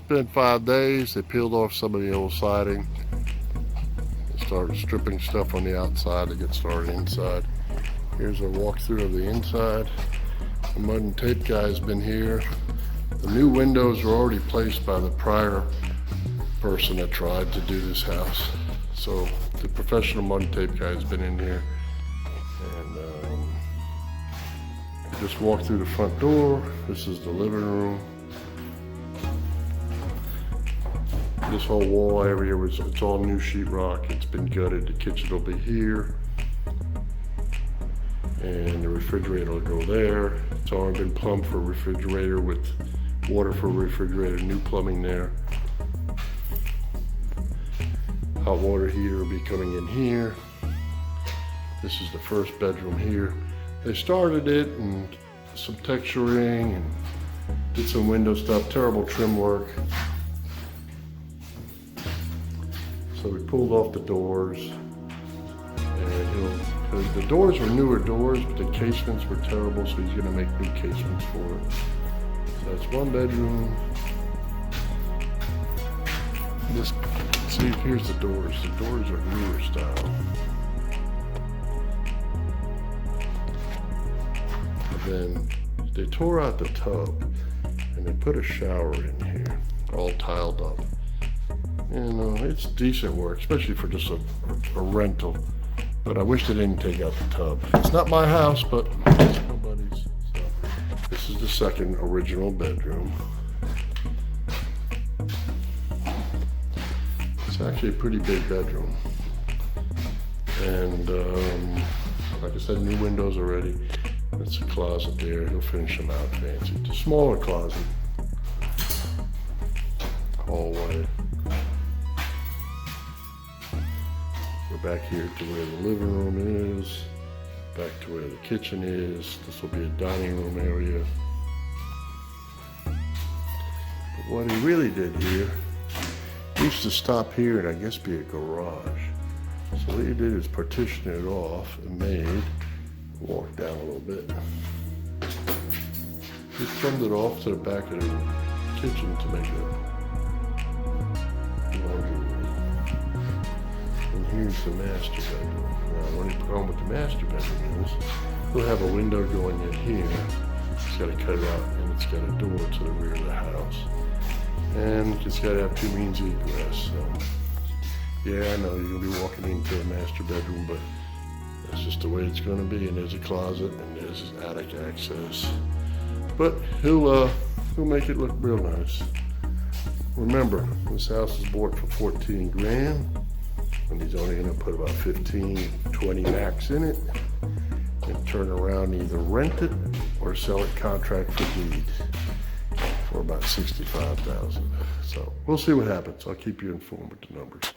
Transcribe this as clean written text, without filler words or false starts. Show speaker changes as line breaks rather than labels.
been 5 days. They peeled off some of the old siding. They started stripping stuff on the outside to get started inside. Here's a walkthrough of the inside. The mud and tape guy's been here. The new windows were already placed by the prior person that tried to do this house. So the professional mud and tape guy's been in here. And just walk through the front door. This is the living room. This whole wall area it's all new sheetrock. It's been gutted. The kitchen will be here. And the refrigerator will go there. It's already been plumbed for refrigerator with water for refrigerator, new plumbing there. Hot water heater will be coming in here. This is the first bedroom here. They started it and some texturing and did some window stuff, terrible trim work. So we pulled off the doors, and the doors were newer doors, but the casements were terrible, so he's gonna make new casements for it. So that's one bedroom. See, here's the doors. The doors are newer style. And then they tore out the tub, and they put a shower in here, all tiled up. And it's decent work, especially for just a rental. But I wish they didn't take out the tub. It's not my house, but it's nobody's. So this is the second original bedroom. It's actually a pretty big bedroom. And like I said, new windows already. That's a closet there. He'll finish them out fancy. It's a smaller closet. Hallway. We're back here to where the living room is, back to where the kitchen is. This will be a dining room area. But what he really did here, he used to stop here and I guess be a garage. So what he did is partition it off and walk down a little bit. He trimmed it off to the back of the kitchen to make it laundry room. And here's the master bedroom. Now, the only problem with the master bedroom is we'll have a window going in here. It's got to cut it out, and it's got a door to the rear of the house. And it's got to have 2 means of egress. So, yeah, I know you're going to be walking into a master bedroom, but that's just the way it's going to be. And there's a closet, and there's his attic access. But he'll make it look real nice. Remember, this house was bought for 14 grand. And he's only going to put about 15, 20 max in it and turn around and either rent it or sell it contract for deed for about $65,000. So we'll see what happens. I'll keep you informed with the numbers.